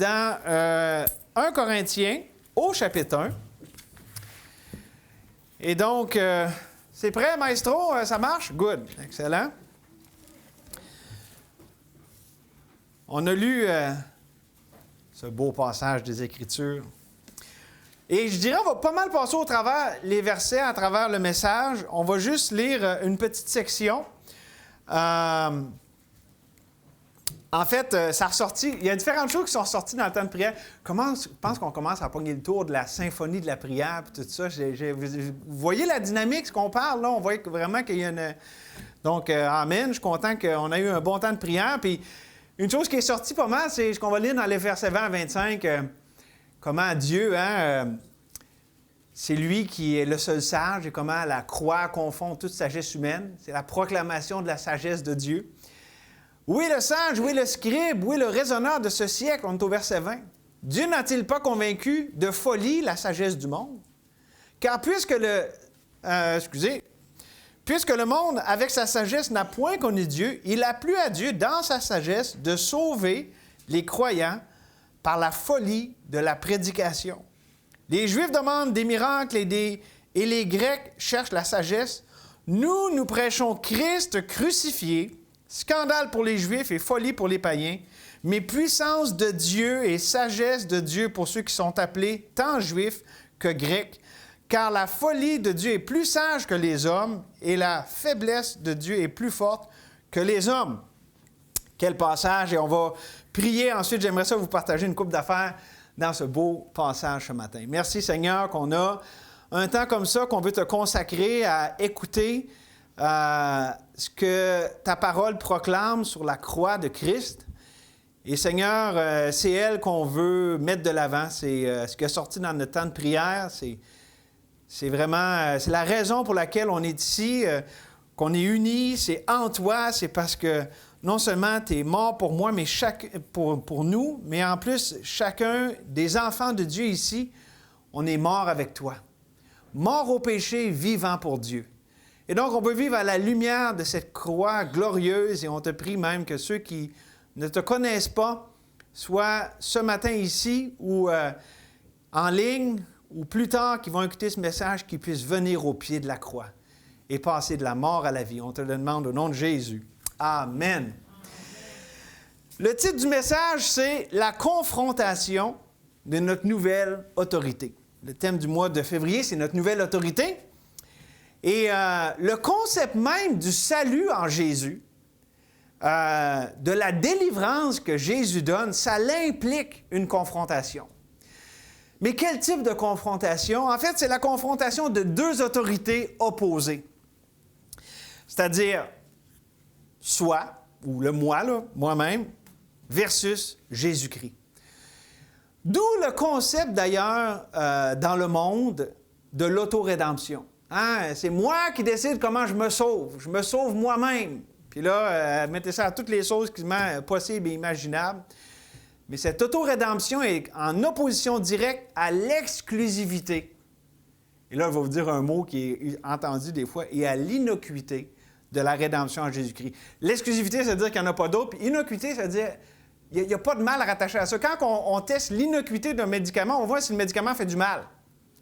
dans 1 Corinthiens, au chapitre 1. Et donc, c'est prêt, maestro? Ça marche? Good. Excellent. On a lu ce beau passage des Écritures. Et je dirais, on va pas mal passer au travers les versets, à travers le message. On va juste lire une petite section. En fait, ça a ressorti, il y a différentes choses qui sont ressorties dans le temps de prière. Je pense qu'on commence à pogner le tour de la symphonie de la prière et tout ça. Vous voyez la dynamique, ce qu'on parle, là? On voit vraiment qu'il y a une... Donc, amen, je suis content qu'on a eu un bon temps de prière. Puis, une chose qui est sortie pas mal, c'est ce qu'on va lire dans les versets 20 à 25, comment Dieu, c'est lui qui est le seul sage et comment la croix confond toute sagesse humaine. C'est la proclamation de la sagesse de Dieu. Où est le sage, où est le scribe, où est le raisonneur de ce siècle? On est au verset 20. Dieu n'a-t-il pas convaincu de folie la sagesse du monde? Car puisque le monde, avec sa sagesse, n'a point connu Dieu, il a plu à Dieu, dans sa sagesse, de sauver les croyants par la folie de la prédication. Les Juifs demandent des miracles et les Grecs cherchent la sagesse. Nous prêchons Christ crucifié, scandale pour les Juifs et folie pour les païens, mais puissance de Dieu et sagesse de Dieu pour ceux qui sont appelés tant Juifs que Grecs, car la folie de Dieu est plus sage que les hommes et la faiblesse de Dieu est plus forte que les hommes. Quel passage! Et on va prier. Ensuite, j'aimerais ça vous partager une couple d'affaires dans ce beau passage ce matin. Merci Seigneur qu'on a un temps comme ça, qu'on veut te consacrer à écouter ce que ta parole proclame sur la croix de Christ. Et Seigneur, c'est elle qu'on veut mettre de l'avant. C'est ce qui est sorti dans notre temps de prière. C'est vraiment c'est la raison pour laquelle on est ici, qu'on est unis. C'est en toi. C'est parce que non seulement tu es mort pour moi, mais pour nous, mais en plus, chacun des enfants de Dieu ici, on est mort avec toi. Mort au péché, vivant pour Dieu. Et donc, on veut vivre à la lumière de cette croix glorieuse et on te prie même que ceux qui ne te connaissent pas, soit ce matin ici ou en ligne ou plus tard qui vont écouter ce message, qu'ils puissent venir au pied de la croix et passer de la mort à la vie. On te le demande au nom de Jésus. Amen. Le titre du message, c'est « La confrontation de notre nouvelle autorité ». Le thème du mois de février, c'est notre nouvelle autorité. Et le concept même du salut en Jésus, de la délivrance que Jésus donne, ça implique une confrontation. Mais quel type de confrontation? En fait, c'est la confrontation de deux autorités opposées. C'est-à-dire, soi, ou le moi, là, moi-même, versus Jésus-Christ. D'où le concept, d'ailleurs, dans le monde, de l'autorédemption. C'est moi qui décide comment je me sauve. Je me sauve moi-même. Puis là, mettez ça à toutes les choses possibles et imaginables. Mais cette autorédemption est en opposition directe à l'exclusivité. Et là, je vais vous dire un mot qui est entendu des fois, et à l'innocuité de la rédemption en Jésus-Christ. L'exclusivité, ça veut dire qu'il n'y en a pas d'autre. Puis innocuité, ça veut dire qu'il n'y a pas de mal à rattacher à ça. Quand on teste l'innocuité d'un médicament, on voit si le médicament fait du mal.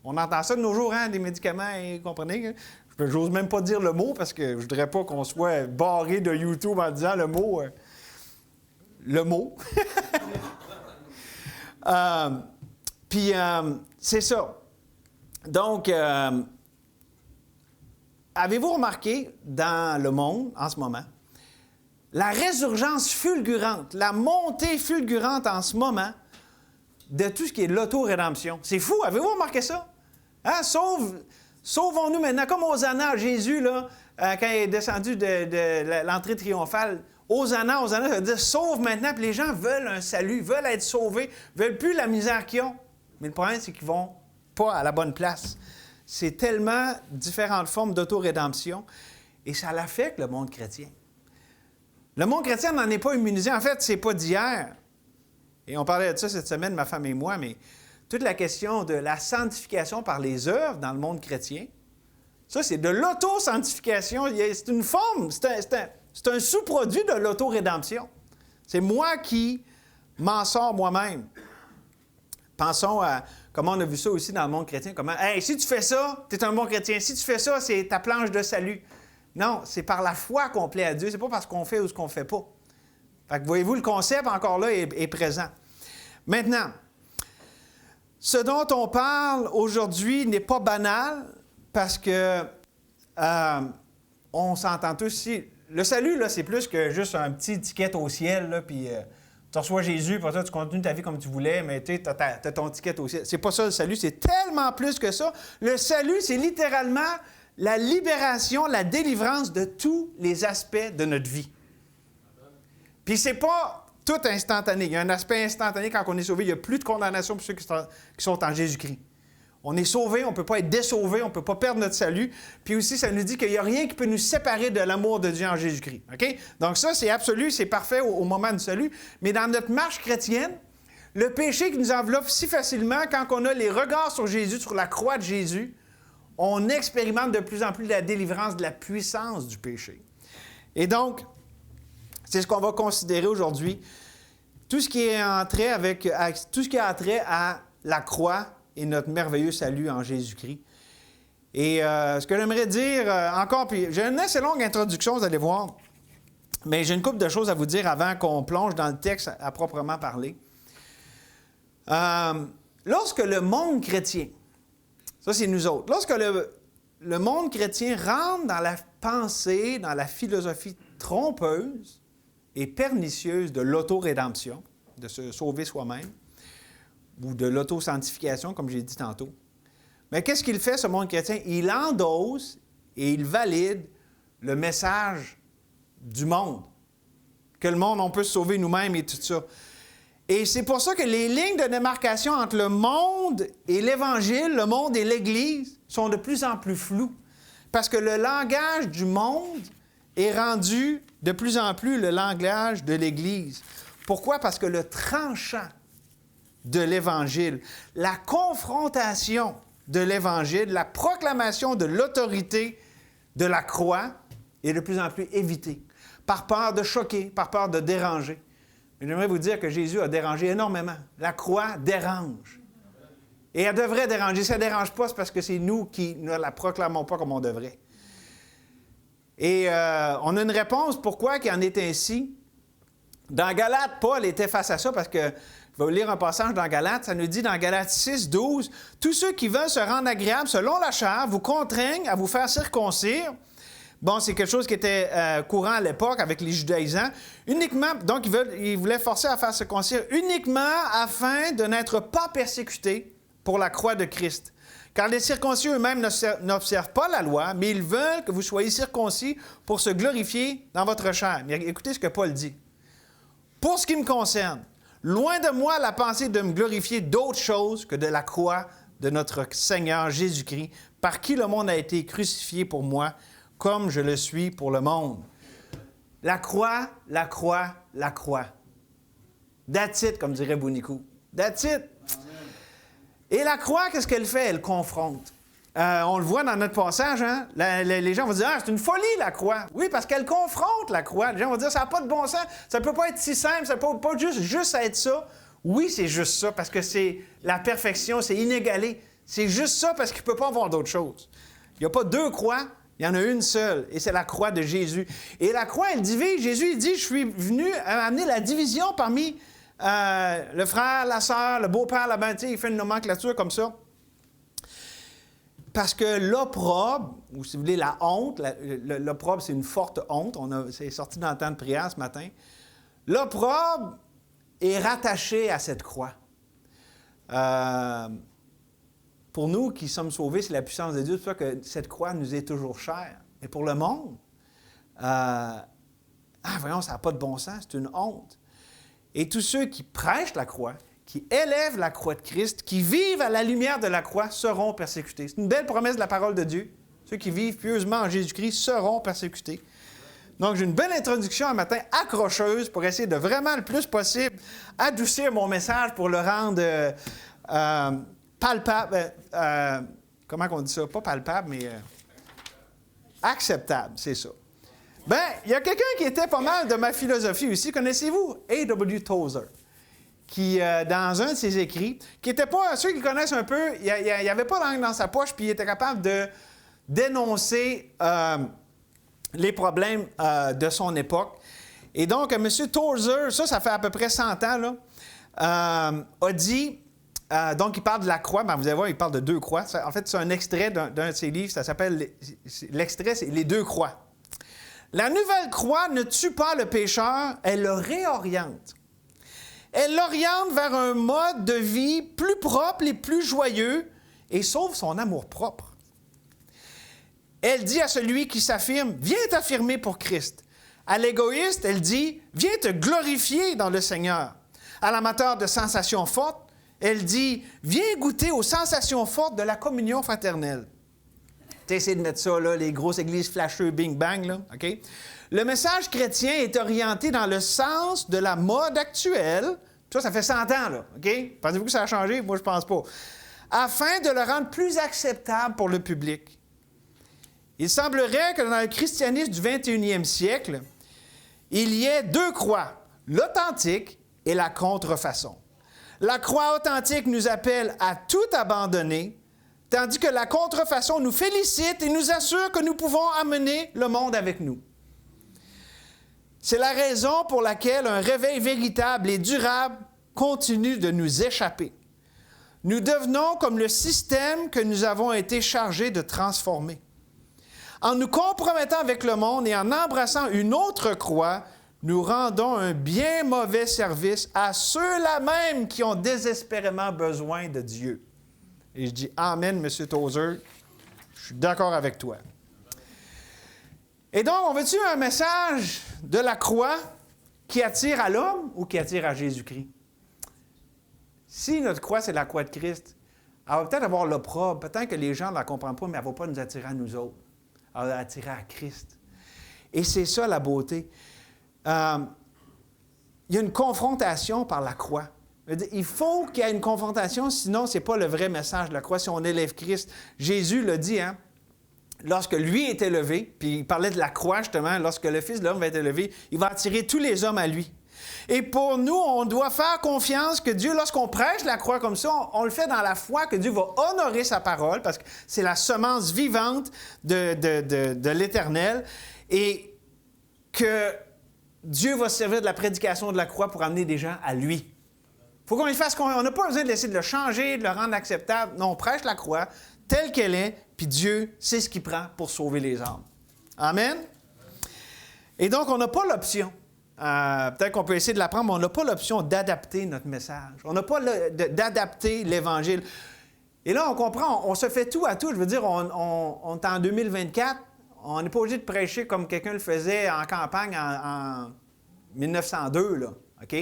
On entend ça de nos jours, des médicaments, vous comprenez? Je n'ose même pas dire le mot parce que je ne voudrais pas qu'on soit barré de YouTube en disant le mot. Puis, c'est ça. Donc, avez-vous remarqué dans le monde, en ce moment, la résurgence fulgurante, la montée fulgurante en ce moment de tout ce qui est l'auto-rédemption? C'est fou, avez-vous remarqué ça? Sauvons-nous maintenant, comme Hosanna, Jésus, là, quand il est descendu de l'entrée triomphale, Hosanna, ça veut dire sauve maintenant, puis les gens veulent un salut, veulent être sauvés, veulent plus la misère qu'ils ont. Mais le problème, c'est qu'ils ne vont pas à la bonne place. C'est tellement différentes formes d'auto-rédemption et ça l'affecte le monde chrétien. Le monde chrétien n'en est pas immunisé. En fait, c'est pas d'hier. Et on parlait de ça cette semaine, ma femme et moi, mais toute la question de la sanctification par les œuvres dans le monde chrétien, ça, c'est de l'auto-sanctification. C'est une forme, c'est un sous-produit de l'auto-rédemption. C'est moi qui m'en sors moi-même. Pensons à comment on a vu ça aussi dans le monde chrétien. Comment, hey, si tu fais ça, tu es un bon chrétien. Si tu fais ça, c'est ta planche de salut. Non, c'est par la foi qu'on plaît à Dieu. C'est pas parce qu'on fait ou ce qu'on ne fait pas. Fait que voyez-vous, le concept encore là est présent. Maintenant, ce dont on parle aujourd'hui n'est pas banal parce que on s'entend tous ici. Le salut, là, c'est plus que juste un petit ticket au ciel, là, puis tu reçois Jésus, pour ça, tu continues ta vie comme tu voulais, mais tu as ton ticket au ciel. C'est pas ça, le salut, c'est tellement plus que ça. Le salut, c'est littéralement la libération, la délivrance de tous les aspects de notre vie. Puis c'est pas tout instantané. Il y a un aspect instantané quand on est sauvé. Il n'y a plus de condamnation pour ceux qui sont en Jésus-Christ. On est sauvé, on ne peut pas être désauvé, on ne peut pas perdre notre salut. Puis aussi, ça nous dit qu'il n'y a rien qui peut nous séparer de l'amour de Dieu en Jésus-Christ. OK? Donc ça, c'est absolu, c'est parfait au moment du salut. Mais dans notre marche chrétienne, le péché qui nous enveloppe si facilement, quand on a les regards sur Jésus, sur la croix de Jésus, on expérimente de plus en plus la délivrance de la puissance du péché. Et donc, c'est ce qu'on va considérer aujourd'hui. Tout ce qui a trait à la croix et notre merveilleux salut en Jésus-Christ. Et ce que j'aimerais dire encore, puis j'ai une assez longue introduction, vous allez voir, mais j'ai une couple de choses à vous dire avant qu'on plonge dans le texte à proprement parler. Lorsque le monde chrétien, ça c'est nous autres, lorsque le monde chrétien rentre dans la pensée, dans la philosophie trompeuse et pernicieuse de l'auto-rédemption, de se sauver soi-même, ou de l'auto-sanctification, comme j'ai dit tantôt. Mais qu'est-ce qu'il fait, ce monde chrétien? Il endosse et il valide le message du monde. Que le monde, on peut se sauver nous-mêmes et tout ça. Et c'est pour ça que les lignes de démarcation entre le monde et l'Évangile, le monde et l'Église, sont de plus en plus floues. Parce que le langage du monde est rendu de plus en plus le langage de l'Église. Pourquoi? Parce que le tranchant de l'Évangile, la confrontation de l'Évangile, la proclamation de l'autorité de la croix est de plus en plus évitée, par peur de choquer, par peur de déranger. Mais j'aimerais vous dire que Jésus a dérangé énormément. La croix dérange. Et elle devrait déranger. Si elle ne dérange pas, c'est parce que c'est nous qui ne la proclamons pas comme on devrait. Et on a une réponse pourquoi il en est ainsi. Dans Galates, Paul était face à ça parce que je vais vous lire un passage dans Galates. Ça nous dit dans Galates 6, 12, « Tous ceux qui veulent se rendre agréables selon la chair vous contraignent à vous faire circoncire. » Bon, c'est quelque chose qui était courant à l'époque avec les judaïsants. Uniquement, donc ils voulaient forcer à faire circoncire uniquement afin de n'être pas persécutés pour la croix de Christ. Car les circoncis eux-mêmes n'observent pas la loi, mais ils veulent que vous soyez circoncis pour se glorifier dans votre chair. Mais écoutez ce que Paul dit. « Pour ce qui me concerne, loin de moi la pensée de me glorifier d'autre chose que de la croix de notre Seigneur Jésus-Christ, par qui le monde a été crucifié pour moi, comme je le suis pour le monde. » La croix, la croix, la croix. That's it, comme dirait Bounicou. That's it. Et la croix, qu'est-ce qu'elle fait? Elle confronte. On le voit dans notre passage, hein? Les gens vont dire « Ah, c'est une folie, la croix! » Oui, parce qu'elle confronte la croix. Les gens vont dire « Ça n'a pas de bon sens, ça ne peut pas être si simple, ça ne peut pas juste être ça. » Oui, c'est juste ça, parce que c'est la perfection, c'est inégalé. C'est juste ça, parce qu'il ne peut pas avoir d'autre chose. Il n'y a pas deux croix, il y en a une seule, et c'est la croix de Jésus. Et la croix, elle divise. Jésus, il dit « Je suis venu amener la division parmi le frère, la sœur, le beau-père, la mère. » Il fait une nomenclature comme ça. Parce que l'opprobre, ou si vous voulez, la honte, l'opprobre, c'est une forte honte. C'est sorti dans le temps de prière ce matin. L'opprobre est rattaché à cette croix. Pour nous qui sommes sauvés, c'est la puissance de Dieu. C'est pour ça que cette croix nous est toujours chère. Mais pour le monde, voyons, ça n'a pas de bon sens, c'est une honte. Et tous ceux qui prêchent la croix, qui élèvent la croix de Christ, qui vivent à la lumière de la croix, seront persécutés. C'est une belle promesse de la parole de Dieu. Ceux qui vivent pieusement en Jésus-Christ seront persécutés. Donc, j'ai une belle introduction un matin accrocheuse pour essayer de vraiment le plus possible adoucir mon message pour le rendre palpable. Comment on dit ça? Pas palpable, mais acceptable, c'est ça. Bien, il y a quelqu'un qui était pas mal de ma philosophie aussi. Connaissez-vous A.W. Tozer? dans un de ses écrits, qui n'était pas, ceux qui connaissent un peu, il n'y avait pas langue dans sa poche, puis il était capable de dénoncer les problèmes de son époque. Et donc, M. Tozer, ça fait à peu près 100 ans, là, a dit, donc il parle de la croix, ben, vous allez voir, il parle de 2 croix. En fait, c'est un extrait d'un de ses livres, ça s'appelle, l'extrait, c'est Les 2 croix. La nouvelle croix ne tue pas le pécheur, elle le réoriente. Elle l'oriente vers un mode de vie plus propre et plus joyeux et sauve son amour-propre. Elle dit à celui qui s'affirme, « Viens t'affirmer pour Christ ». À l'égoïste, elle dit, « Viens te glorifier dans le Seigneur ». À l'amateur de sensations fortes, elle dit, « Viens goûter aux sensations fortes de la communion fraternelle ». Tu essaies de mettre ça, là, les grosses églises flasheux, bing-bang, là, OK? Le message chrétien est orienté dans le sens de la mode actuelle. Ça fait 100 ans, là, OK? Pensez-vous que ça a changé? Moi, je pense pas. Afin de le rendre plus acceptable pour le public. Il semblerait que dans le christianisme du 21e siècle, il y ait 2 croix, l'authentique et la contrefaçon. La croix authentique nous appelle à tout abandonner, tandis que la contrefaçon nous félicite et nous assure que nous pouvons amener le monde avec nous. C'est la raison pour laquelle un réveil véritable et durable continue de nous échapper. Nous devenons comme le système que nous avons été chargés de transformer. En nous compromettant avec le monde et en embrassant une autre croix, nous rendons un bien mauvais service à ceux-là même qui ont désespérément besoin de Dieu. Et je dis Amen, M. Tozer. Je suis d'accord avec toi. Et donc, on veut-tu un message de la croix qui attire à l'homme ou qui attire à Jésus-Christ? Si notre croix, c'est la croix de Christ, elle va peut-être avoir l'opprobre, peut-être que les gens ne la comprennent pas, mais elle ne va pas nous attirer à nous autres. Elle va attirer à Christ. Et c'est ça la beauté. Il y a une confrontation par la croix. Il faut qu'il y ait une confrontation, sinon ce n'est pas le vrai message de la croix. Si on élève Christ, Jésus l'a dit, hein? Lorsque lui est élevé, puis il parlait de la croix justement, lorsque le Fils de l'homme va être élevé, il va attirer tous les hommes à lui. Et pour nous, on doit faire confiance que Dieu, lorsqu'on prêche la croix comme ça, on le fait dans la foi que Dieu va honorer sa parole, parce que c'est la semence vivante de l'Éternel, et que Dieu va se servir de la prédication de la croix pour amener des gens à lui. Il faut qu'on le fasse, on n'a pas besoin de l'essayer de le changer, de le rendre acceptable. Non, on prêche la croix telle qu'elle est, puis Dieu sait ce qu'il prend pour sauver les âmes. Amen? Et donc, on n'a pas l'option. Peut-être qu'on peut essayer de l'apprendre, mais on n'a pas l'option d'adapter notre message. On n'a pas d'adapter l'Évangile. Et là, on comprend, on se fait tout à tout. Je veux dire, on est en 2024, on n'est pas obligé de prêcher comme quelqu'un le faisait en campagne en 1902, là, OK?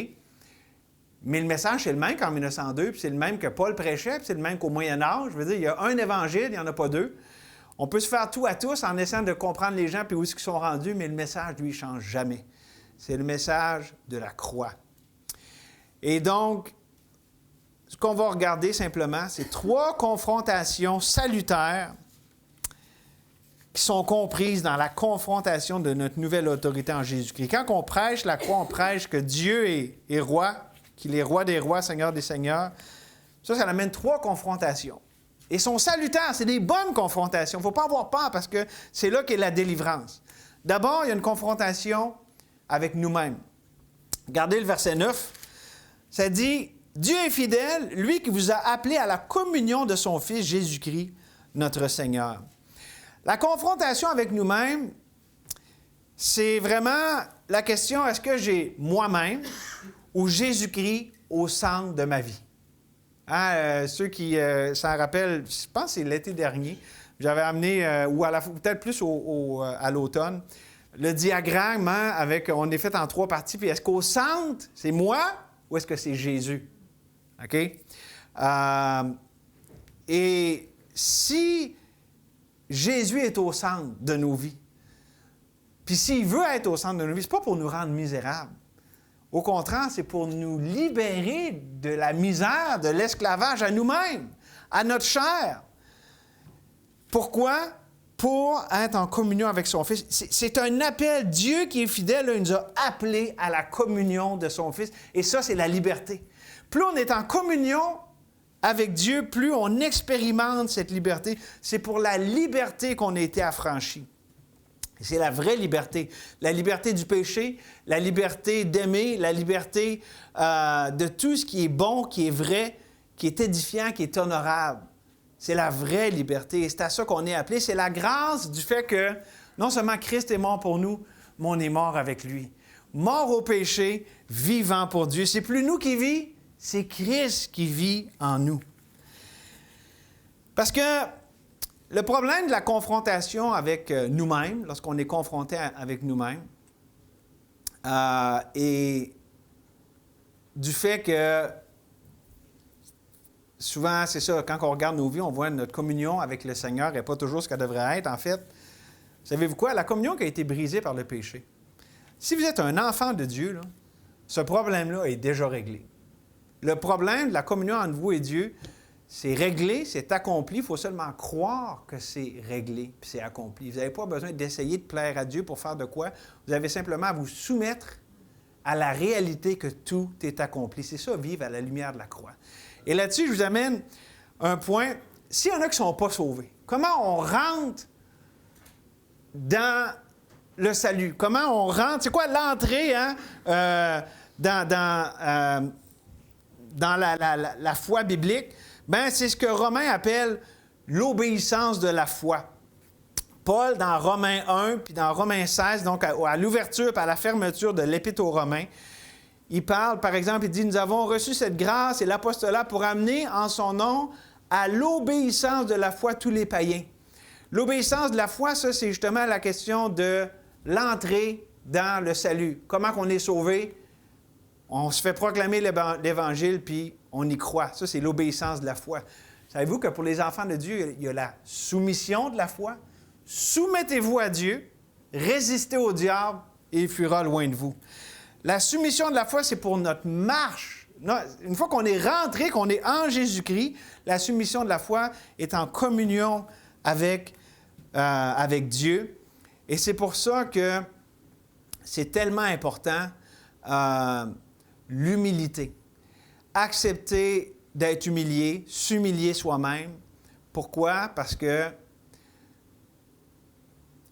Mais le message, c'est le même qu'en 1902, puis c'est le même que Paul prêchait, puis c'est le même qu'au Moyen Âge. Je veux dire, il y a un évangile, il n'y en a pas 2. On peut se faire tout à tous en essayant de comprendre les gens puis où ils sont rendus, mais le message, lui, ne change jamais. C'est le message de la croix. Et donc, ce qu'on va regarder simplement, c'est 3 confrontations salutaires qui sont comprises dans la confrontation de notre nouvelle autorité en Jésus-Christ. Quand on prêche la croix, on prêche que Dieu est roi, qu'il est roi des rois, Seigneur des seigneurs. Ça amène 3 confrontations. Et sont salutaires, c'est des bonnes confrontations. Il ne faut pas avoir peur parce que c'est là qu'est la délivrance. D'abord, il y a une confrontation avec nous-mêmes. Regardez le verset 9. Ça dit, « Dieu est fidèle, lui qui vous a appelé à la communion de son Fils Jésus-Christ, notre Seigneur. » La confrontation avec nous-mêmes, c'est vraiment la question, est-ce que j'ai moi-même ou Jésus-Christ au centre de ma vie? Hein, ceux qui s'en rappellent, je pense que c'est l'été dernier, j'avais amené, ou peut-être plus à l'automne, le diagramme, hein, on est fait en 3 parties, puis est-ce qu'au centre, c'est moi ou est-ce que c'est Jésus? OK? Et si Jésus est au centre de nos vies, puis s'il veut être au centre de nos vies, ce n'est pas pour nous rendre misérables. Au contraire, c'est pour nous libérer de la misère, de l'esclavage à nous-mêmes, à notre chair. Pourquoi? Pour être en communion avec son Fils. C'est un appel. Dieu qui est fidèle, là, il nous a appelés à la communion de son Fils. Et ça, c'est la liberté. Plus on est en communion avec Dieu, plus on expérimente cette liberté. C'est pour la liberté qu'on a été affranchis. C'est la vraie liberté. La liberté du péché, la liberté d'aimer, la liberté de tout ce qui est bon, qui est vrai, qui est édifiant, qui est honorable. C'est la vraie liberté. Et c'est à ça qu'on est appelé. C'est la grâce du fait que non seulement Christ est mort pour nous, mais on est mort avec lui. Mort au péché, vivant pour Dieu. C'est plus nous qui vivons, c'est Christ qui vit en nous. Parce que le problème de la confrontation avec nous-mêmes, lorsqu'on est confronté avec nous-mêmes, et du fait que souvent, c'est ça, quand on regarde nos vies, on voit notre communion avec le Seigneur n'est pas toujours ce qu'elle devrait être. En fait, savez-vous quoi? La communion qui a été brisée par le péché. Si vous êtes un enfant de Dieu, là, ce problème-là est déjà réglé. Le problème de la communion entre vous et Dieu, c'est réglé, c'est accompli. Il faut seulement croire que c'est réglé puis c'est accompli. Vous n'avez pas besoin d'essayer de plaire à Dieu pour faire de quoi. Vous avez simplement à vous soumettre à la réalité que tout est accompli. C'est ça, vivre à la lumière de la croix. Et là-dessus, je vous amène un point. S'il y en a qui ne sont pas sauvés, comment on rentre dans le salut? Comment on rentre? C'est quoi l'entrée dans la foi biblique? Bien, c'est ce que Romains appelle l'obéissance de la foi. Paul, dans Romains 1, puis dans Romains 16, donc à l'ouverture et à la fermeture de l'Épître aux Romains, il parle, par exemple, il dit « Nous avons reçu cette grâce et l'apostolat pour amener en son nom à l'obéissance de la foi tous les païens. » L'obéissance de la foi, ça, c'est justement la question de l'entrée dans le salut. Comment qu'on est sauvé? On se fait proclamer l'Évangile, puis on y croit. Ça, c'est l'obéissance de la foi. Savez-vous que pour les enfants de Dieu, il y a la soumission de la foi? Soumettez-vous à Dieu, résistez au diable, et il fuira loin de vous. La soumission de la foi, c'est pour notre marche. Une fois qu'on est rentré, qu'on est en Jésus-Christ, la soumission de la foi est en communion avec Dieu. Et c'est pour ça que c'est tellement important l'humilité. Accepter d'être humilié, s'humilier soi-même. Pourquoi? Parce que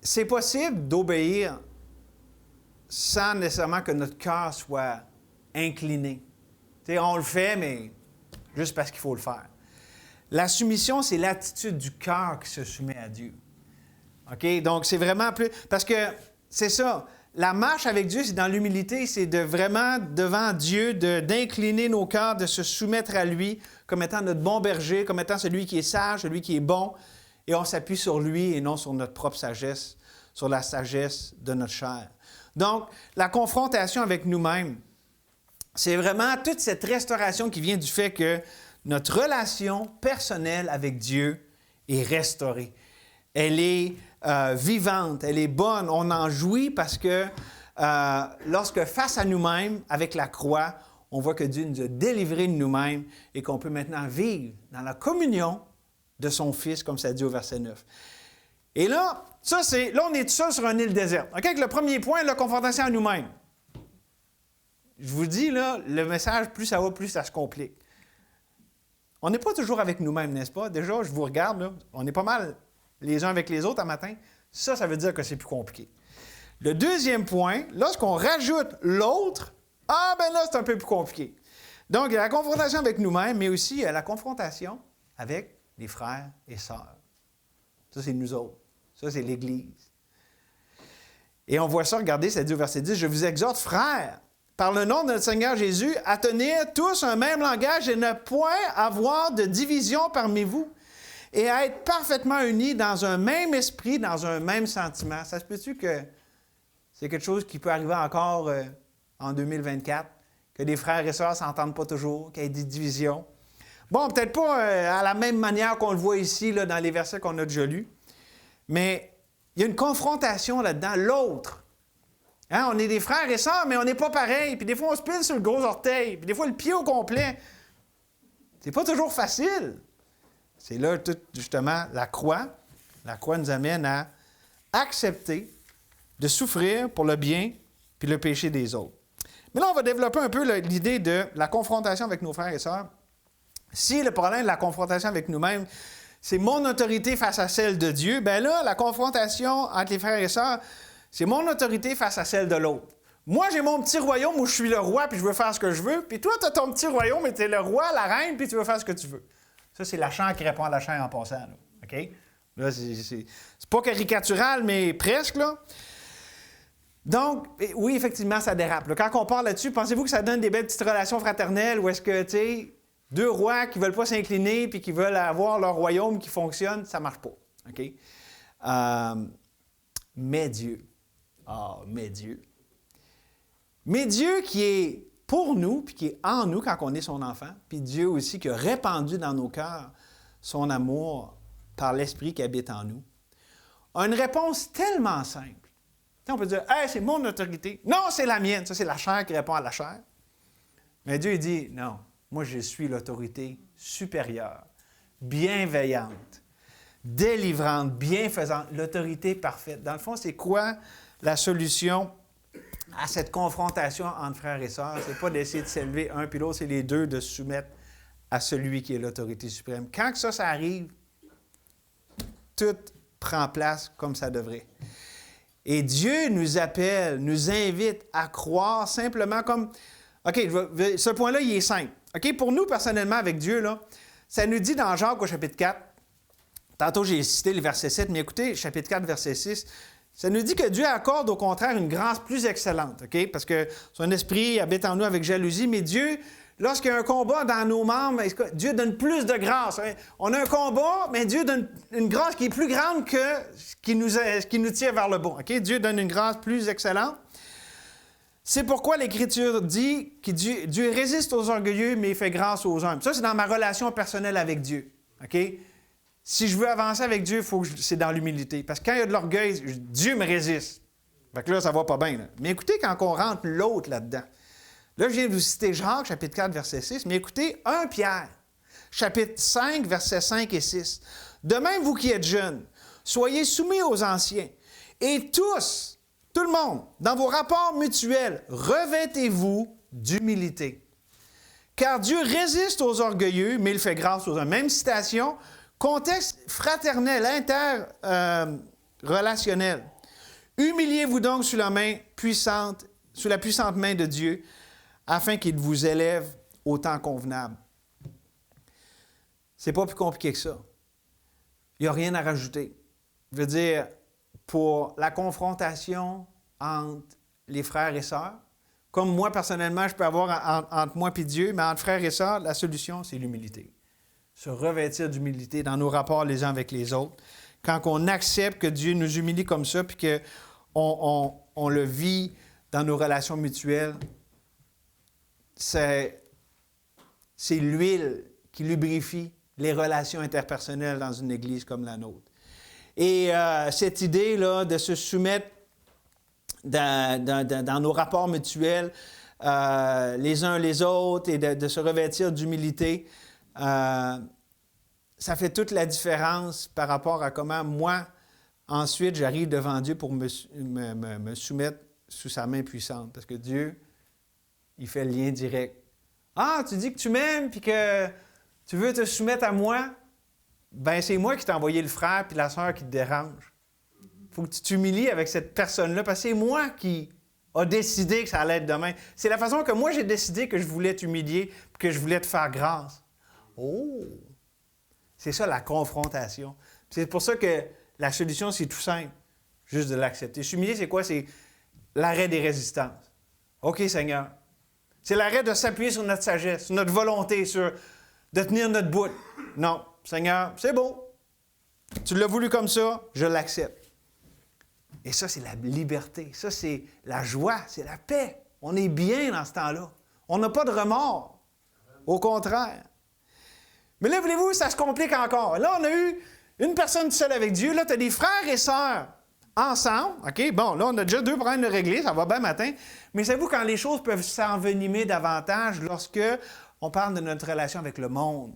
c'est possible d'obéir sans nécessairement que notre cœur soit incliné. T'sais, on le fait, mais juste parce qu'il faut le faire. La soumission, c'est l'attitude du cœur qui se soumet à Dieu. OK? Donc, c'est vraiment plus... Parce que c'est ça. La marche avec Dieu, c'est dans l'humilité, c'est de vraiment, devant Dieu, d'incliner nos cœurs, de se soumettre à lui comme étant notre bon berger, comme étant celui qui est sage, celui qui est bon. Et on s'appuie sur lui et non sur notre propre sagesse, sur la sagesse de notre chair. Donc, la confrontation avec nous-mêmes, c'est vraiment toute cette restauration qui vient du fait que notre relation personnelle avec Dieu est restaurée. Elle est vivante, elle est bonne, on en jouit parce que lorsque face à nous-mêmes, avec la croix, on voit que Dieu nous a délivrés de nous-mêmes et qu'on peut maintenant vivre dans la communion de son Fils, comme ça dit au verset 9. Et là, on est tout seul sur une île déserte. OK? Avec le premier point, la confrontation à nous-mêmes. Je vous dis, là, le message, plus ça va, plus ça se complique. On n'est pas toujours avec nous-mêmes, n'est-ce pas? Déjà, je vous regarde, là, on est pas mal les uns avec les autres un matin. Ça veut dire que c'est plus compliqué. Le deuxième point, lorsqu'on rajoute l'autre, ben là, c'est un peu plus compliqué. Donc, il y a la confrontation avec nous-mêmes, mais aussi la confrontation avec les frères et sœurs. Ça, c'est nous autres. Ça, c'est l'Église. Et on voit ça, regardez, ça dit au verset 10, « Je vous exhorte, frères, par le nom de notre Seigneur Jésus, à tenir tous un même langage et ne point avoir de division parmi vous, et à être parfaitement unis dans un même esprit, dans un même sentiment. » Ça se peut-tu que c'est quelque chose qui peut arriver encore en 2024, que des frères et sœurs ne s'entendent pas toujours, qu'il y ait des divisions? Bon, peut-être pas à la même manière qu'on le voit ici, là, dans les versets qu'on a déjà lus, mais il y a une confrontation là-dedans, l'autre. Hein, on est des frères et sœurs, mais on n'est pas pareil. Puis des fois, on se pile sur le gros orteil, puis des fois, le pied au complet. C'est pas toujours facile. C'est là, tout, justement, la croix. La croix nous amène à accepter de souffrir pour le bien puis le péché des autres. Mais là, on va développer un peu l'idée de la confrontation avec nos frères et sœurs. Si le problème de la confrontation avec nous-mêmes, c'est mon autorité face à celle de Dieu, bien là, la confrontation entre les frères et sœurs, c'est mon autorité face à celle de l'autre. Moi, j'ai mon petit royaume où je suis le roi, puis je veux faire ce que je veux. Puis toi, tu as ton petit royaume, mais tu es le roi, la reine, puis tu veux faire ce que tu veux. Ça, c'est la chair qui répond à la chair en passant. Là. OK? Là, c'est pas caricatural, mais presque, là. Donc, oui, effectivement, ça dérape. Là, quand on parle là-dessus, pensez-vous que ça donne des belles petites relations fraternelles où est-ce que, tu sais, deux rois qui ne veulent pas s'incliner puis qui veulent avoir leur royaume qui fonctionne, ça ne marche pas. OK? Mais Dieu. Ah, mais Dieu. Mais Dieu qui est pour nous, puis qui est en nous quand on est son enfant, puis Dieu aussi qui a répandu dans nos cœurs son amour par l'Esprit qui habite en nous, a une réponse tellement simple. On peut dire, « Hey, c'est mon autorité. » Non, c'est la mienne. Ça, c'est la chair qui répond à la chair. Mais Dieu, il dit, « Non, moi, je suis l'autorité supérieure, bienveillante, délivrante, bienfaisante, l'autorité parfaite. » Dans le fond, c'est quoi la solution à cette confrontation entre frères et sœurs? C'est pas d'essayer de s'élever un puis l'autre, c'est les deux de se soumettre à celui qui est l'autorité suprême. Quand ça arrive, tout prend place comme ça devrait. Et Dieu nous appelle, nous invite à croire simplement comme... OK, ce point-là, il est simple. OK, pour nous, personnellement, avec Dieu, là, ça nous dit dans Jacques au chapitre 4, tantôt j'ai cité le verset 7, mais écoutez, chapitre 4, verset 6, ça nous dit que Dieu accorde au contraire une grâce plus excellente, OK? Parce que son esprit habite en nous avec jalousie, mais Dieu, lorsqu'il y a un combat dans nos membres, Dieu donne plus de grâce. Hein? On a un combat, mais Dieu donne une grâce qui est plus grande que ce qui nous tire vers le bon. OK? Dieu donne une grâce plus excellente. C'est pourquoi l'Écriture dit que Dieu résiste aux orgueilleux, mais il fait grâce aux humbles. Ça, c'est dans ma relation personnelle avec Dieu. OK? Si je veux avancer avec Dieu, c'est dans l'humilité. Parce que quand il y a de l'orgueil, Dieu me résiste. Fait que là, ça va pas bien. Là. Mais écoutez, quand on rentre l'autre là-dedans. Là, je viens de vous citer Jacques, chapitre 4, verset 6. Mais écoutez, 1 Pierre, chapitre 5, versets 5 et 6. De même, vous qui êtes jeunes, soyez soumis aux anciens. Et tous, tout le monde, dans vos rapports mutuels, revêtez-vous d'humilité. Car Dieu résiste aux orgueilleux, mais il fait grâce aux humbles. Même citation, contexte fraternel, relationnel. Humiliez-vous donc sous la puissante main de Dieu, afin qu'il vous élève au temps convenable. C'est pas plus compliqué que ça. Il n'y a rien à rajouter. Je veux dire, pour la confrontation entre les frères et sœurs, comme moi, personnellement, je peux avoir entre moi et Dieu, mais entre frères et sœurs, la solution, c'est l'humilité. Se revêtir d'humilité dans nos rapports les uns avec les autres. Quand on accepte que Dieu nous humilie comme ça, puis qu'on le vit dans nos relations mutuelles, c'est l'huile qui lubrifie les relations interpersonnelles dans une Église comme la nôtre. Et cette idée-là de se soumettre dans nos rapports mutuels les uns les autres et de se revêtir d'humilité, ça fait toute la différence par rapport à comment moi, ensuite, j'arrive devant Dieu pour me soumettre sous sa main puissante. Parce que Dieu, il fait le lien direct. Ah, tu dis que tu m'aimes puis que tu veux te soumettre à moi? Ben c'est moi qui t'ai envoyé le frère puis la sœur qui te dérange. Il faut que tu t'humilies avec cette personne-là parce que c'est moi qui a décidé que ça allait être demain. C'est la façon que moi j'ai décidé que je voulais t'humilier et que je voulais te faire grâce. Oh! C'est ça la confrontation. C'est pour ça que la solution, c'est tout simple. Juste de l'accepter. S'humilier, c'est quoi? C'est l'arrêt des résistances. OK, Seigneur. C'est l'arrêt de s'appuyer sur notre sagesse, sur notre volonté, de tenir notre bout. Non, Seigneur, c'est beau. Tu l'as voulu comme ça, je l'accepte. Et ça, c'est la liberté. Ça, c'est la joie, c'est la paix. On est bien dans ce temps-là. On n'a pas de remords. Au contraire. Mais là, voulez-vous, ça se complique encore. Là, on a eu une personne seule avec Dieu. Là, tu as des frères et sœurs ensemble. OK? Bon, là, on a déjà 2 problèmes de régler. Ça va bien matin. Mais savez-vous quand les choses peuvent s'envenimer davantage lorsque on parle de notre relation avec le monde?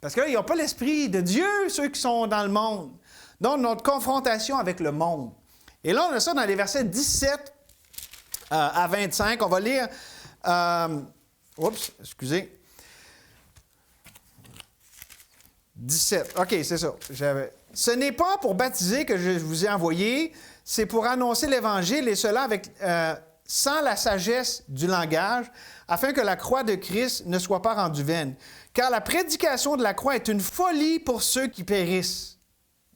Parce que là, ils n'ont pas l'esprit de Dieu, ceux qui sont dans le monde. Donc, notre confrontation avec le monde. Et là, on a ça dans les versets 17 à 25. On va lire... excusez. 17. OK, c'est ça. Ce n'est pas pour baptiser que je vous ai envoyé, c'est pour annoncer l'Évangile, et cela avec, sans la sagesse du langage, afin que la croix de Christ ne soit pas rendue vaine. Car la prédication de la croix est une folie pour ceux qui périssent.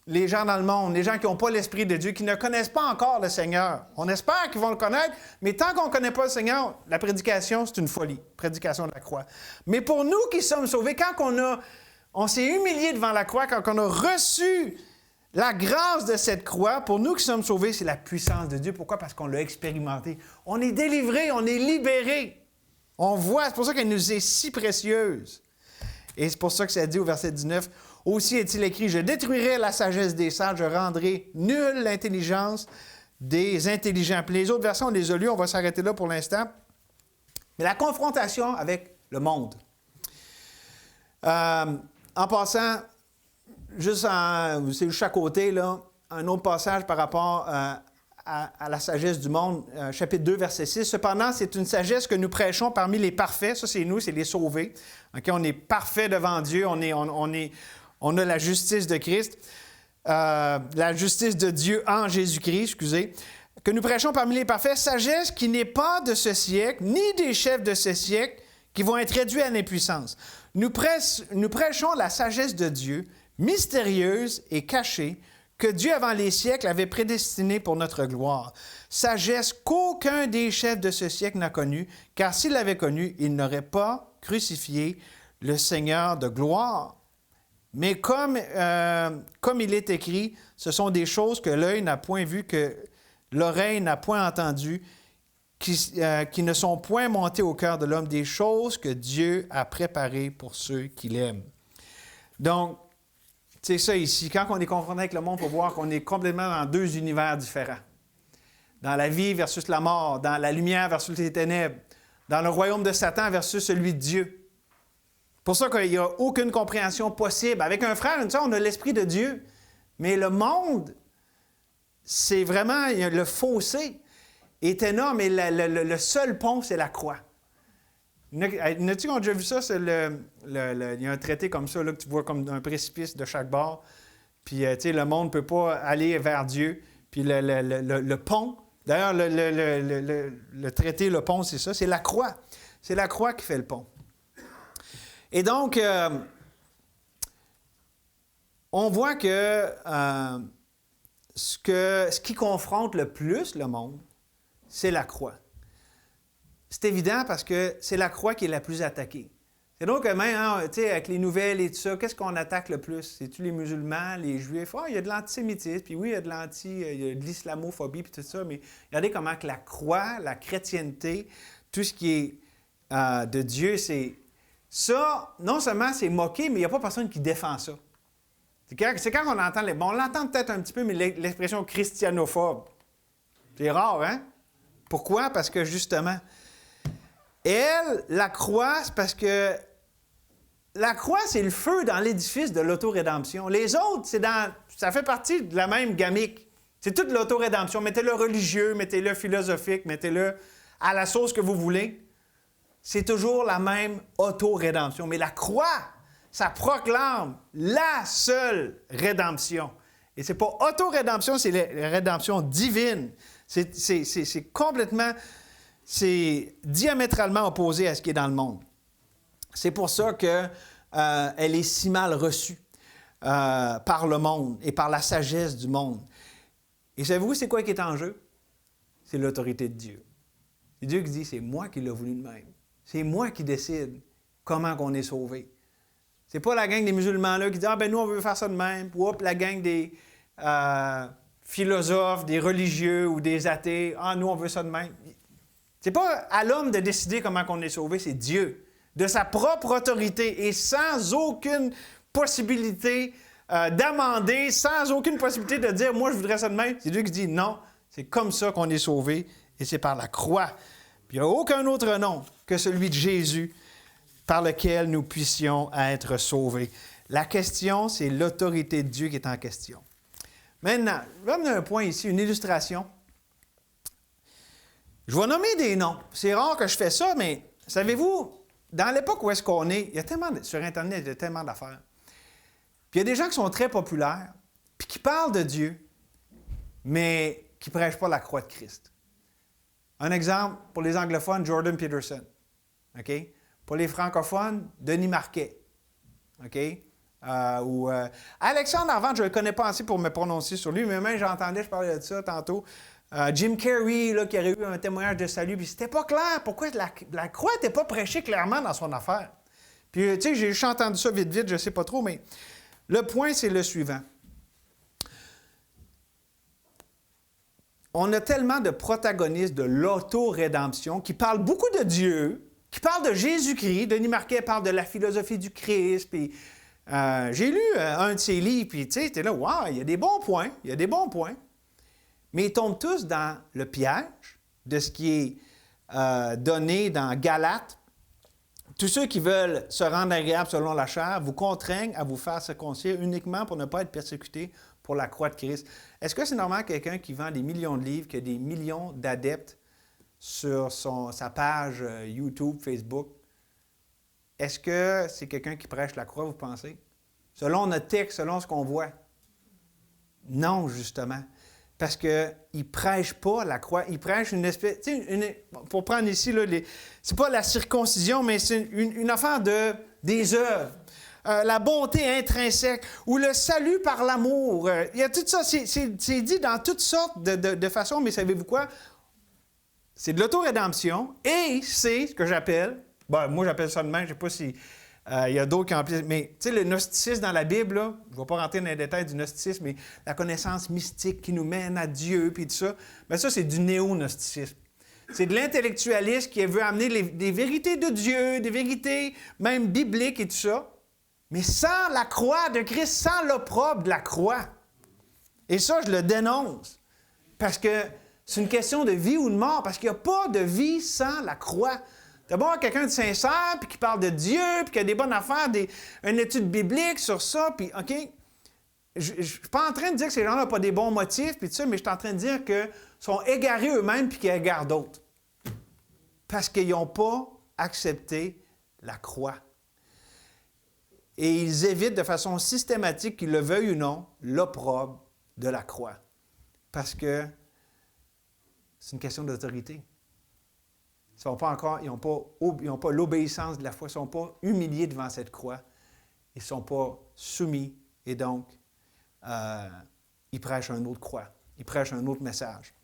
Les gens dans le monde, les gens qui n'ont pas l'Esprit de Dieu, qui ne connaissent pas encore le Seigneur. On espère qu'ils vont le connaître, mais tant qu'on ne connaît pas le Seigneur, la prédication, c'est une folie. Prédication de la croix. Mais pour nous qui sommes sauvés, quand on s'est humilié devant la croix, quand on a reçu la grâce de cette croix, pour nous qui sommes sauvés, c'est la puissance de Dieu. Pourquoi? Parce qu'on l'a expérimenté. On est délivré, on est libéré. On voit, c'est pour ça qu'elle nous est si précieuse. Et c'est pour ça que ça dit au verset 19, « Aussi est-il écrit, je détruirai la sagesse des sages, je rendrai nulle l'intelligence des intelligents. » Puis les autres versets, on les a lues, on va s'arrêter là pour l'instant. Mais la confrontation avec le monde. En passant, c'est juste à côté, là, un autre passage par rapport à la sagesse du monde, chapitre 2, verset 6. « Cependant, c'est une sagesse que nous prêchons parmi les parfaits. » Ça, c'est nous, c'est les sauvés. Okay? On est parfaits devant Dieu. On a la justice de Christ, la justice de Dieu en Jésus-Christ, excusez. « Que nous prêchons parmi les parfaits, sagesse qui n'est pas de ce siècle, ni des chefs de ce siècle, qui vont être réduits à l'impuissance. Nous prêchons la sagesse de Dieu, mystérieuse et cachée, que Dieu, avant les siècles, avait prédestinée pour notre gloire. Sagesse qu'aucun des chefs de ce siècle n'a connue, car s'il l'avait connue, il n'aurait pas crucifié le Seigneur de gloire. Mais comme il est écrit, ce sont des choses que l'œil n'a point vues, que l'oreille n'a point entendues, qui ne sont point montées au cœur de l'homme, des choses que Dieu a préparées pour ceux qui l'aiment. » Donc, c'est ça ici. Quand on est confronté avec le monde, il faut voir qu'on est complètement dans deux univers différents. Dans la vie versus la mort, dans la lumière versus les ténèbres, dans le royaume de Satan versus celui de Dieu. C'est pour ça qu'il n'y a aucune compréhension possible. Avec un frère, une sœur, on a l'Esprit de Dieu. Mais le monde, c'est vraiment le fossé est énorme et le seul pont, c'est la croix. N'as-tu qui ont déjà vu ça? Il y a un traité comme ça, là, que tu vois comme un précipice de chaque bord. Puis, le monde ne peut pas aller vers Dieu. Puis, le pont, d'ailleurs, le traité, le pont, c'est ça, c'est la croix. C'est la croix qui fait le pont. Et donc, on voit que ce qui confronte le plus le monde, c'est la croix. C'est évident parce que c'est la croix qui est la plus attaquée. C'est donc même, avec les nouvelles et tout ça, qu'est-ce qu'on attaque le plus? C'est-tu les musulmans, les juifs? Il y a de l'antisémitisme, puis oui, il y a de l'islamophobie, puis tout ça, mais regardez comment que la croix, la chrétienté, tout ce qui est de Dieu, c'est... Ça, non seulement c'est moqué, mais il n'y a pas personne qui défend ça. C'est quand on entend... on l'entend peut-être un petit peu, mais l'expression christianophobe, c'est rare, hein? Pourquoi? Parce que, justement, elle, la croix, c'est parce que la croix, c'est le feu dans l'édifice de l'autorédemption. Les autres, ça fait partie de la même gamique. C'est toute l'autorédemption. Mettez-le religieux, mettez-le philosophique, mettez-le à la sauce que vous voulez. C'est toujours la même auto-rédemption. Mais la croix, ça proclame la seule rédemption. Et c'est pas auto-rédemption, c'est la rédemption divine. C'est complètement, c'est diamétralement opposé à ce qui est dans le monde. C'est pour ça qu'elle est si mal reçue par le monde et par la sagesse du monde. Et savez-vous, c'est quoi qui est en jeu? C'est l'autorité de Dieu. C'est Dieu qui dit, c'est moi qui l'ai voulu de même. C'est moi qui décide comment on est sauvé. C'est pas la gang des musulmans-là qui dit, nous, on veut faire ça de même. Ou la gang des philosophes, des religieux ou des athées. Nous, on veut ça de même. C'est pas à l'homme de décider comment on est sauvé, c'est Dieu. De sa propre autorité et sans aucune possibilité d'amender, sans aucune possibilité de dire, moi, je voudrais ça de même. C'est Dieu qui dit, non, c'est comme ça qu'on est sauvé et c'est par la croix. Puis il n'y a aucun autre nom que celui de Jésus par lequel nous puissions être sauvés. La question, c'est l'autorité de Dieu qui est en question. Maintenant, je vais amener un point ici, une illustration. Je vais nommer des noms. C'est rare que je fais ça, mais savez-vous, dans l'époque où est-ce qu'on est, il y a tellement sur Internet, il y a tellement d'affaires. Puis il y a des gens qui sont très populaires, puis qui parlent de Dieu, mais qui ne prêchent pas la croix de Christ. Un exemple, pour les anglophones, Jordan Peterson. OK? Pour les francophones, Denis Marquet. OK? Alexandre Arvand, je ne le connais pas assez pour me prononcer sur lui, mais même j'entendais, je parlais de ça tantôt. Jim Carrey, là, qui aurait eu un témoignage de salut, puis c'était pas clair. Pourquoi la croix n'était pas prêchée clairement dans son affaire? Puis, tu sais, j'ai juste entendu ça vite, je ne sais pas trop, mais le point, c'est le suivant. On a tellement de protagonistes de l'auto-rédemption qui parlent beaucoup de Dieu, qui parlent de Jésus-Christ. Denis Marquet parle de la philosophie du Christ, puis j'ai lu un de ses livres, puis tu sais, t'es là, wow, il y a des bons points, mais ils tombent tous dans le piège de ce qui est donné dans Galates. Tous ceux qui veulent se rendre agréables selon la chair vous contraignent à vous faire circoncire uniquement pour ne pas être persécutés pour la croix de Christ. Est-ce que c'est normal quelqu'un qui vend des millions de livres, qui a des millions d'adeptes sur sa page YouTube, Facebook, est-ce que c'est quelqu'un qui prêche la croix, vous pensez? Selon notre texte, selon ce qu'on voit? Non, justement. Parce qu'il ne prêche pas la croix, il prêche une espèce... Pour prendre ici, là, c'est pas la circoncision, mais c'est une affaire des œuvres. La bonté intrinsèque ou le salut par l'amour. Il y a tout ça, c'est dit dans toutes sortes de façons, mais savez-vous quoi? C'est de l'auto-rédemption et c'est ce que j'appelle, moi j'appelle ça de même, je ne sais pas si il y a d'autres qui en plus, mais tu sais, le gnosticisme dans la Bible, là, je ne vais pas rentrer dans les détails du gnosticisme, mais la connaissance mystique qui nous mène à Dieu, puis tout ça, bien ça c'est du néo-gnosticisme. C'est de l'intellectualisme qui veut amener des vérités de Dieu, des vérités même bibliques et tout ça, mais sans la croix de Christ, sans l'opprobre de la croix. Et ça, je le dénonce. Parce que c'est une question de vie ou de mort, parce qu'il n'y a pas de vie sans la croix. D'abord, quelqu'un de sincère, puis qui parle de Dieu, puis qui a des bonnes affaires, une étude biblique sur ça, puis OK, je ne suis pas en train de dire que ces gens-là n'ont pas des bons motifs, puis tout ça, mais je suis en train de dire qu'ils sont égarés eux-mêmes, puis qu'ils égarent d'autres. Parce qu'ils n'ont pas accepté la croix. Et ils évitent de façon systématique, qu'ils le veuillent ou non, l'opprobre de la croix. Parce que c'est une question d'autorité. Ils n'ont pas l'obéissance de la foi, ils ne sont pas humiliés devant cette croix. Ils ne sont pas soumis et donc ils prêchent un autre croix. Ils prêchent un autre message.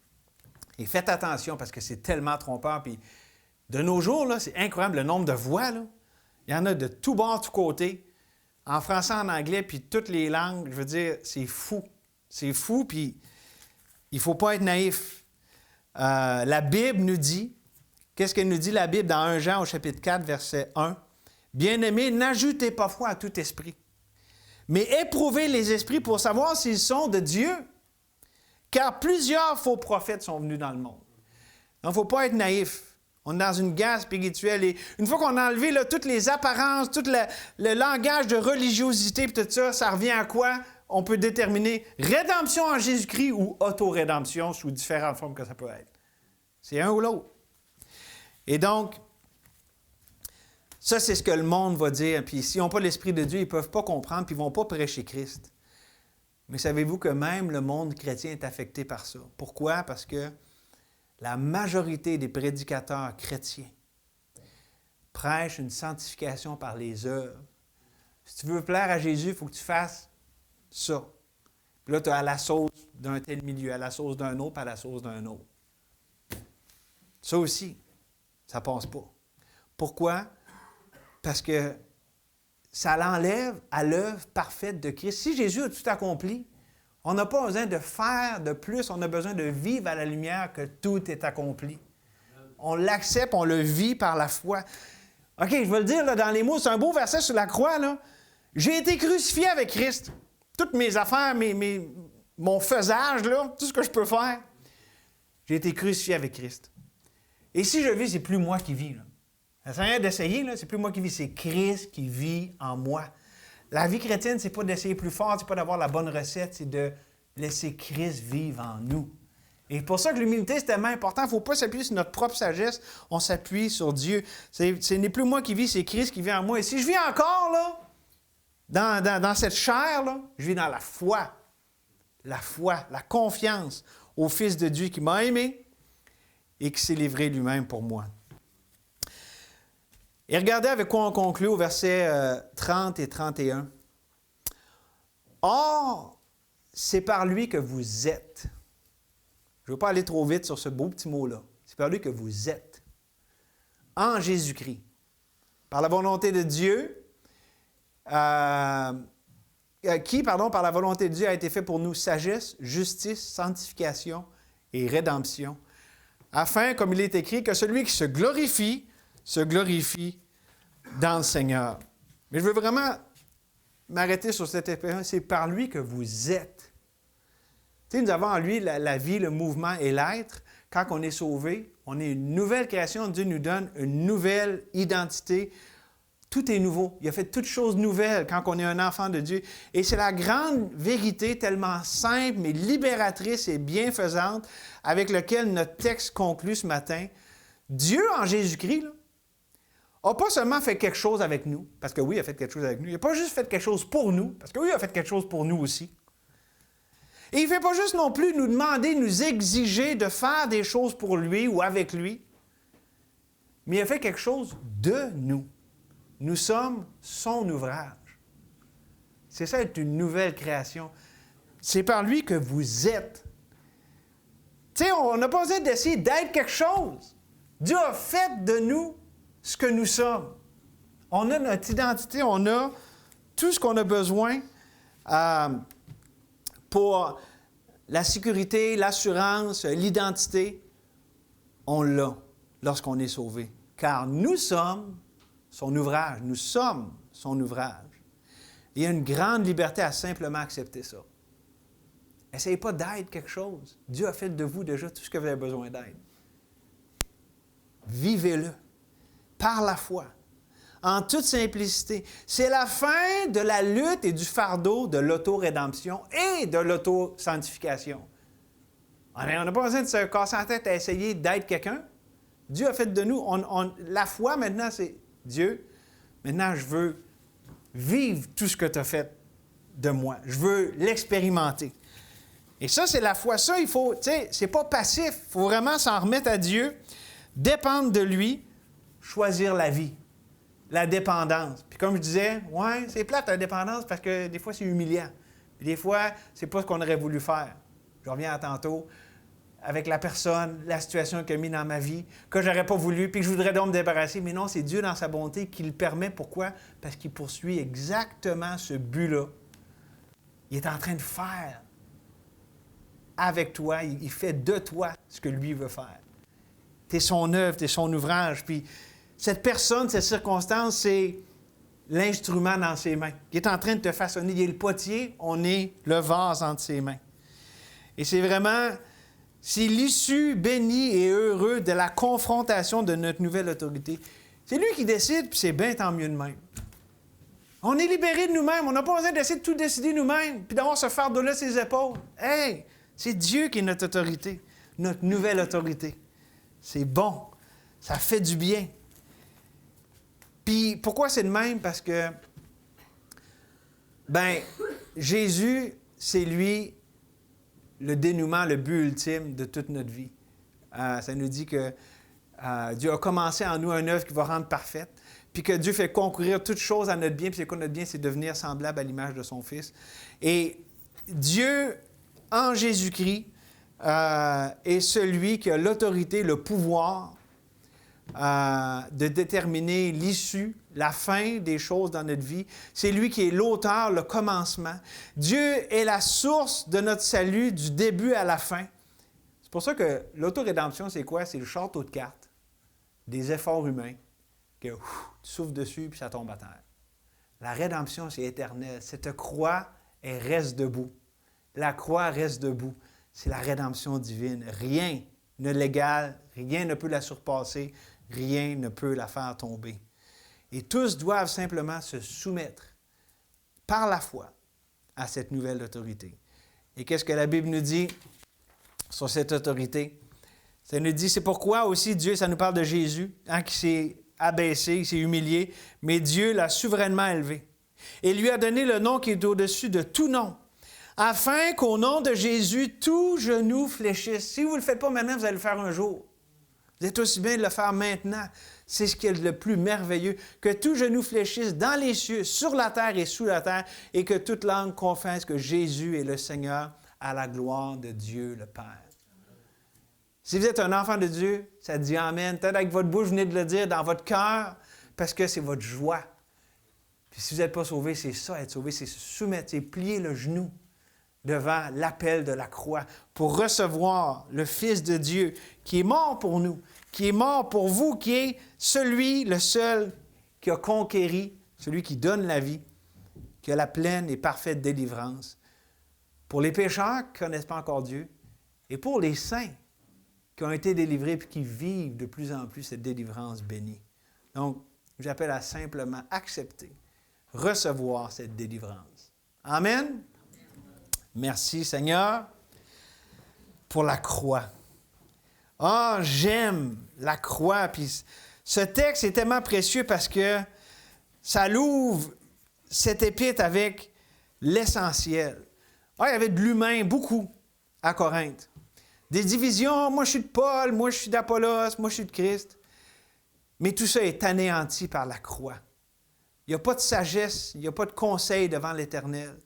Et faites attention parce que c'est tellement trompeur. Puis de nos jours, là, c'est incroyable le nombre de voix. Là. Il y en a de tous bords, de tous côtés. En français, en anglais, puis toutes les langues, je veux dire, c'est fou. C'est fou, puis il ne faut pas être naïf. La Bible nous dit, qu'est-ce qu'elle nous dit la Bible dans 1 Jean au chapitre 4, verset 1? « Bien-aimés, n'ajoutez pas foi à tout esprit, mais éprouvez les esprits pour savoir s'ils sont de Dieu, car plusieurs faux prophètes sont venus dans le monde. » Donc, il ne faut pas être naïf. On est dans une guerre spirituelle. Et une fois qu'on a enlevé là, toutes les apparences, tout le langage de religiosité et tout ça, ça revient à quoi? On peut déterminer rédemption en Jésus-Christ ou auto-rédemption sous différentes formes que ça peut être. C'est un ou l'autre. Et donc, ça, c'est ce que le monde va dire. Puis s'ils n'ont pas l'Esprit de Dieu, ils ne peuvent pas comprendre, puis ils ne vont pas prêcher Christ. Mais savez-vous que même le monde chrétien est affecté par ça? Pourquoi? Parce que la majorité des prédicateurs chrétiens prêchent une sanctification par les œuvres. Si tu veux plaire à Jésus, il faut que tu fasses ça. Puis là, tu es à la sauce d'un tel milieu, à la sauce d'un autre, puis à la sauce d'un autre. Ça aussi, ça ne passe pas. Pourquoi? Parce que ça l'enlève à l'œuvre parfaite de Christ. Si Jésus a tout accompli, on n'a pas besoin de faire de plus, on a besoin de vivre à la lumière que tout est accompli. On l'accepte, on le vit par la foi. OK, je vais le dire là, dans les mots, c'est un beau verset sur la croix. Là. J'ai été crucifié avec Christ. Toutes mes affaires, mon faisage, là, tout ce que je peux faire, j'ai été crucifié avec Christ. Et si je vis, c'est plus moi qui vis. Là. Ça sert à rien d'essayer, là, c'est plus moi qui vis, c'est Christ qui vit en moi. La vie chrétienne, c'est pas d'essayer plus fort, c'est pas d'avoir la bonne recette, c'est de laisser Christ vivre en nous. Et pour ça que l'humilité, c'est tellement important. Il ne faut pas s'appuyer sur notre propre sagesse. On s'appuie sur Dieu. Ce n'est plus moi qui vis, c'est Christ qui vit en moi. Et si je vis encore, là, dans cette chair, là, je vis dans la foi. La foi, la confiance au Fils de Dieu qui m'a aimé et qui s'est livré lui-même pour moi. Et regardez avec quoi on conclut au verset 30 et 31. Or, c'est par lui que vous êtes. Je ne veux pas aller trop vite sur ce beau petit mot-là. C'est par lui que vous êtes. En Jésus-Christ. Par la volonté de Dieu, par la volonté de Dieu a été fait pour nous sagesse, justice, sanctification et rédemption. Afin, comme il est écrit, que celui qui se glorifie dans le Seigneur. Mais je veux vraiment m'arrêter sur cette expérience. C'est par lui que vous êtes. Tu sais, nous avons en lui la vie, le mouvement et l'être. Quand on est sauvé, on est une nouvelle création. Dieu nous donne une nouvelle identité. Tout est nouveau. Il a fait toutes choses nouvelles quand on est un enfant de Dieu. Et c'est la grande vérité tellement simple, mais libératrice et bienfaisante avec laquelle notre texte conclut ce matin. Dieu, en Jésus-Christ, n'a pas seulement fait quelque chose avec nous, parce que oui, il a fait quelque chose avec nous. Il n'a pas juste fait quelque chose pour nous, parce que oui, il a fait quelque chose pour nous aussi. Et il ne fait pas juste non plus nous demander, nous exiger de faire des choses pour lui ou avec lui, mais il a fait quelque chose de nous. Nous sommes son ouvrage. C'est ça, être une nouvelle création. C'est par lui que vous êtes. Tu sais, on n'a pas besoin d'essayer d'être quelque chose. Dieu a fait de nous ce que nous sommes. On a notre identité, on a tout ce qu'on a besoin pour la sécurité, l'assurance, l'identité. On l'a lorsqu'on est sauvé. Car nous sommes son ouvrage. Nous sommes son ouvrage. Il y a une grande liberté à simplement accepter ça. Essayez pas d'être quelque chose. Dieu a fait de vous déjà tout ce que vous avez besoin d'être. Vivez-le par la foi, en toute simplicité. C'est la fin de la lutte et du fardeau de l'auto-rédemption et de l'auto-sanctification. On n'a pas besoin de se casser la tête à essayer d'être quelqu'un. Dieu a fait de nous. La foi, maintenant, c'est Dieu. Maintenant, je veux vivre tout ce que tu as fait de moi. Je veux l'expérimenter. Et ça, c'est la foi. Ça, il faut, tu sais, c'est pas passif. Il faut vraiment s'en remettre à Dieu, dépendre de lui, choisir la vie, la dépendance. Puis comme je disais, ouais, c'est plate la dépendance parce que des fois, c'est humiliant. Puis des fois, c'est pas ce qu'on aurait voulu faire. Je reviens à tantôt avec la personne, la situation qu'il a mis dans ma vie, que j'aurais pas voulu, puis que je voudrais donc me débarrasser. Mais non, c'est Dieu dans sa bonté qui le permet. Pourquoi? Parce qu'il poursuit exactement ce but-là. Il est en train de faire avec toi, il fait de toi ce que lui veut faire. Tu es son œuvre, tu es son ouvrage. Puis cette personne, cette circonstance, c'est l'instrument dans ses mains. Il est en train de te façonner. Il est le potier, on est le vase entre ses mains. Et c'est vraiment, c'est l'issue bénie et heureux de la confrontation de notre nouvelle autorité. C'est lui qui décide, puis c'est bien tant mieux de même. On est libérés de nous-mêmes. On n'a pas besoin d'essayer de tout décider nous-mêmes, puis d'avoir ce fardeau-là sur ses épaules. Hey! C'est Dieu qui est notre autorité, notre nouvelle autorité. C'est bon. Ça fait du bien. Puis, pourquoi c'est de même? Parce que, Jésus, c'est lui le dénouement, le but ultime de toute notre vie. Ça nous dit que Dieu a commencé en nous une œuvre qui va rendre parfaite, puis que Dieu fait concourir toutes choses à notre bien, puis c'est quoi notre bien? C'est devenir semblable à l'image de son Fils. Et Dieu, en Jésus-Christ, est celui qui a l'autorité, le pouvoir de déterminer l'issue, la fin des choses dans notre vie. C'est lui qui est l'auteur, le commencement. Dieu est la source de notre salut du début à la fin. C'est pour ça que l'autorédemption, c'est quoi? C'est le château de cartes des efforts humains que tu souffles dessus puis ça tombe à terre. La rédemption, c'est éternel. Cette croix, elle reste debout. La croix reste debout. C'est la rédemption divine. Rien ne l'égale, rien ne peut la surpasser, rien ne peut la faire tomber. Et tous doivent simplement se soumettre par la foi à cette nouvelle autorité. Et qu'est-ce que la Bible nous dit? sur cette autorité. Ça nous dit, c'est pourquoi aussi Dieu, ça nous parle de Jésus, qui s'est abaissé, il s'est humilié, mais Dieu l'a souverainement élevé. Et lui a donné le nom qui est au-dessus de tout nom, afin qu'au nom de Jésus, tout genou fléchisse. Si vous ne le faites pas maintenant, vous allez le faire un jour. Vous êtes aussi bien de le faire maintenant. C'est ce qui est le plus merveilleux. Que tout genou fléchisse dans les cieux, sur la terre et sous la terre, et que toute langue confesse que Jésus est le Seigneur à la gloire de Dieu le Père. Si vous êtes un enfant de Dieu, ça dit Amen. Peut-être avec votre bouche, vous venez de le dire dans votre cœur, parce que c'est votre joie. Puis si vous n'êtes pas sauvé, c'est ça, être sauvé, c'est se soumettre, c'est plier le genou devant l'appel de la croix pour recevoir le Fils de Dieu qui est mort pour nous, qui est mort pour vous, qui est celui, le seul qui a conquéri, celui qui donne la vie, qui a la pleine et parfaite délivrance. Pour les pécheurs qui ne connaissent pas encore Dieu et pour les saints qui ont été délivrés et qui vivent de plus en plus cette délivrance bénie. Donc, j'appelle à simplement accepter, recevoir cette délivrance. Amen. Merci Seigneur pour la croix. Ah, j'aime la croix. Puis ce texte est tellement précieux parce que ça l'ouvre, cet épître, avec l'essentiel. Ah, il y avait de l'humain, beaucoup, à Corinthe. Des divisions, moi je suis de Paul, moi je suis d'Apollos, moi je suis de Christ. Mais tout ça est anéanti par la croix. Il n'y a pas de sagesse, il n'y a pas de conseil devant l'Éternel.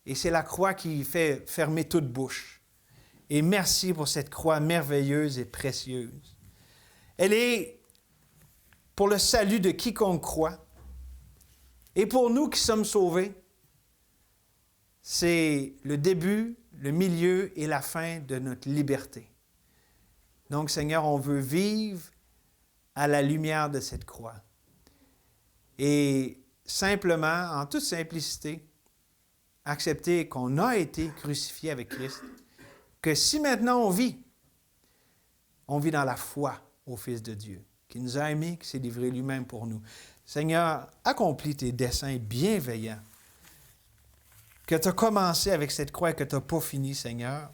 Et c'est la croix qui fait fermer toute bouche. Et merci pour cette croix merveilleuse et précieuse. Elle est pour le salut de quiconque croit. Et pour nous qui sommes sauvés, c'est le début, le milieu et la fin de notre liberté. Donc, Seigneur, on veut vivre à la lumière de cette croix. Et simplement, en toute simplicité, accepter qu'on a été crucifié avec Christ, que si maintenant on vit dans la foi au Fils de Dieu, qui nous a aimés, qui s'est livré lui-même pour nous. Seigneur, accomplis tes desseins bienveillants, que tu as commencé avec cette croix et que tu n'as pas fini, Seigneur.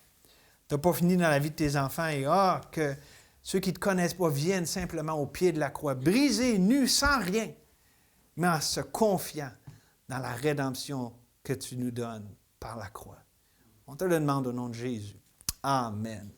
Tu n'as pas fini dans la vie de tes enfants et que ceux qui ne te connaissent pas viennent simplement au pied de la croix, brisés, nus, sans rien, mais en se confiant dans la rédemption que tu nous donnes par la croix. On te le demande au nom de Jésus. Amen.